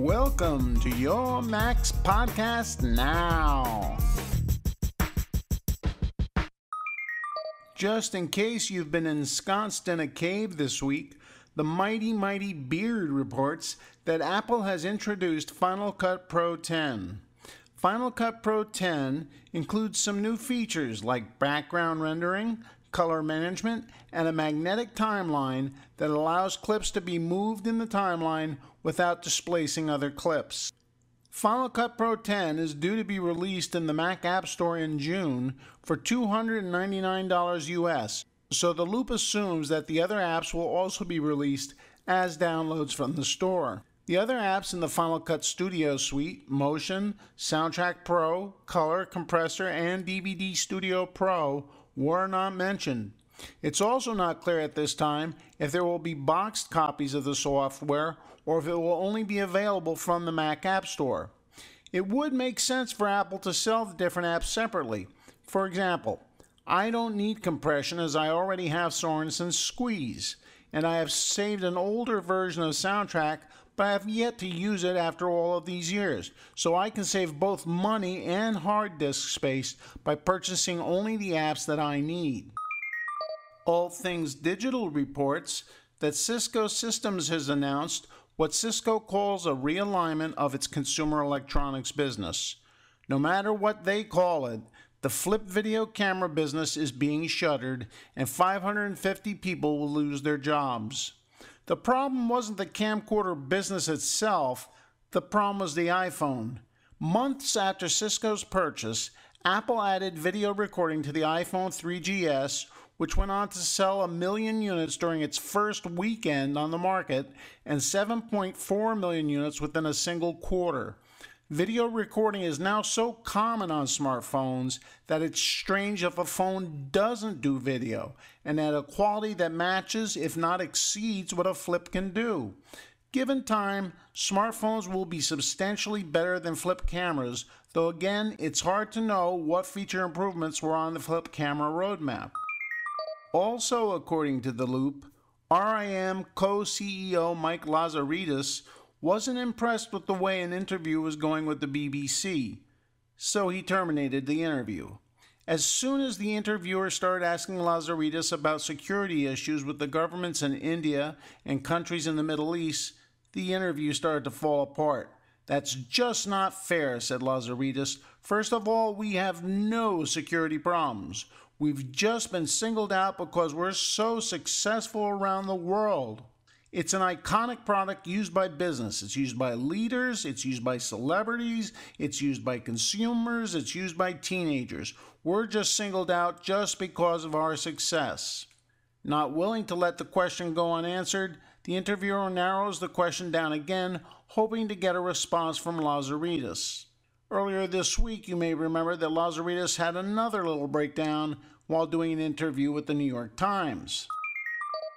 Welcome to your Max Podcast Now. Just in case you've been ensconced in a cave this week, the mighty Beard reports that Apple has introduced Final Cut Pro 10. Final Cut Pro 10 includes some new features like background rendering, color management, and a magnetic timeline that allows clips to be moved in the timeline without displacing other clips. Final Cut Pro 10 is due to be released in the Mac App Store in June for $299 US, so the Loop assumes that the other apps will also be released as downloads from the store. The other apps in the Final Cut Studio suite, Motion, Soundtrack Pro, Color, Compressor, and DVD Studio Pro, were not mentioned. It's also not clear at this time if there will be boxed copies of the software or if it will only be available from the Mac App Store. It would make sense for Apple to sell the different apps separately. For example, I don't need compression as I already have Sorensen's Squeeze, and I have saved an older version of Soundtrack, but I have yet to use it after all of these years, so I can save both money and hard disk space by purchasing only the apps that I need. All Things Digital reports that Cisco Systems has announced what Cisco calls a realignment of its consumer electronics business. No matter what they call it, the flip video camera business is being shuttered and 550 people will lose their jobs. The problem wasn't the camcorder business itself, the problem was the iPhone. Months after Cisco's purchase, Apple added video recording to the iPhone 3GS, which went on to sell 1 million units during its first weekend on the market and 7.4 million units within a single quarter. Video recording is now so common on smartphones that it's strange if a phone doesn't do video, and at a quality that matches, if not exceeds, what a flip can do. Given time, smartphones will be substantially better than flip cameras, though again, it's hard to know what feature improvements were on the flip camera roadmap. Also, according to The Loop, RIM co-CEO Mike Lazaridis wasn't impressed with the way an interview was going with the BBC, so he terminated the interview. As soon as the interviewer started asking Lazaridis about security issues with the governments in India and countries in the Middle East, the interview started to fall apart. "That's just not fair," said Lazaridis. "First of all, we have no security problems. We've just been singled out because we're so successful around the world. It's an iconic product used by business. It's used by leaders. It's used by celebrities. It's used by consumers. It's used by teenagers. We're just singled out just because of our success." Not willing to let the question go unanswered, the interviewer narrows the question down again, hoping to get a response from Lazaridis. Earlier this week, you may remember that Lazaridis had another little breakdown while doing an interview with the New York Times.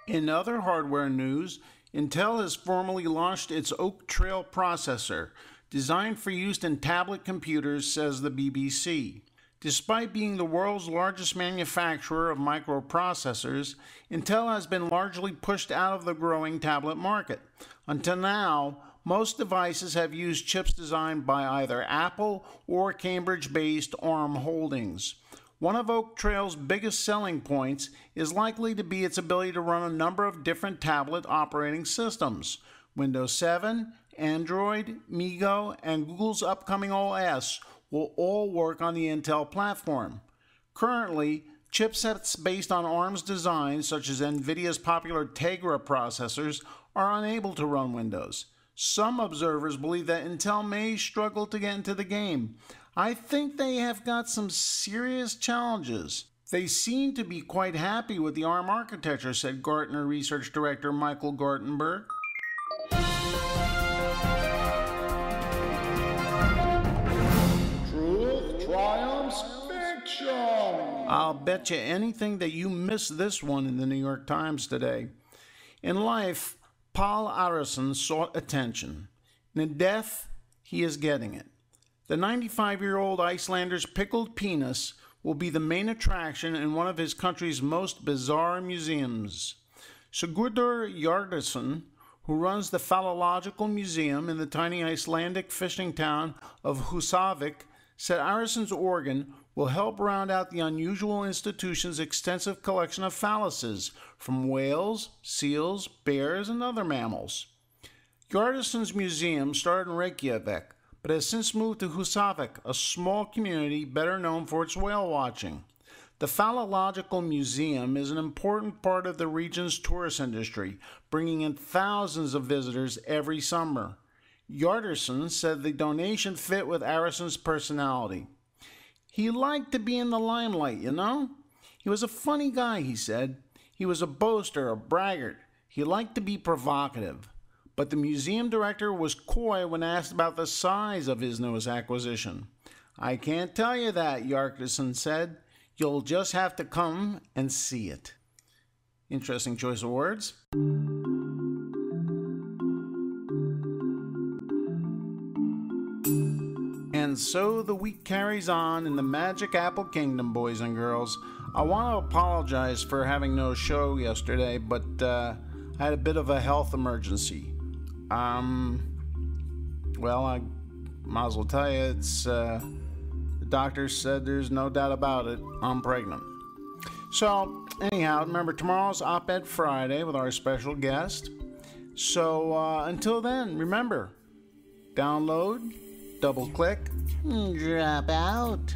In other hardware news, Intel has formally launched its Oak Trail processor, designed for use in tablet computers, says the BBC. Despite being the world's largest manufacturer of microprocessors, Intel has been largely pushed out of the growing tablet market. Until now, most devices have used chips designed by either Apple or Cambridge-based ARM Holdings. One of Oak Trail's biggest selling points is likely to be its ability to run a number of different tablet operating systems. Windows 7, Android, MeeGo, and Google's upcoming OS will all work on the Intel platform. Currently, chipsets based on ARM's design, such as NVIDIA's popular Tegra processors, are unable to run Windows. Some observers believe that Intel may struggle to get into the game. I think they have got some serious challenges. They seem to be quite happy with the ARM architecture, said Gartner Research Director Michael Gartenberg. Truth triumphs fiction. I'll bet you anything that you missed this one in the New York Times today. In life, Paul Arison sought attention. In death, he is getting it. The 95-year-old Icelander's pickled penis will be the main attraction in one of his country's most bizarre museums. Sigurdur Jardarsson who runs the Phallological Museum in the tiny Icelandic fishing town of Húsavík, said Irison's organ will help round out the unusual institution's extensive collection of phalluses from whales, seals, bears, and other mammals. Hjartarson's museum started in Reykjavik, but has since moved to Húsavík, a small community better known for its whale watching. The Phallological Museum is an important part of the region's tourist industry, bringing in thousands of visitors every summer. Hjartarson said the donation fit with Irison's personality. He liked to be in the limelight, you know? He was a funny guy, he said. He was a boaster, a braggart. He liked to be provocative. But the museum director was coy when asked about the size of his newest acquisition. "I can't tell you that," Hjartarson said. "You'll just have to come and see it." Interesting choice of words. And so the week carries on in the Magic Apple Kingdom, boys and girls. I want to apologize for having no show yesterday, but I had a bit of a health emergency. Well, I might as well tell you, it's, the doctor said there's no doubt about it, I'm pregnant. So, anyhow, remember tomorrow's Op-Ed Friday with our special guest. So, until then, remember, download, double click, drop out.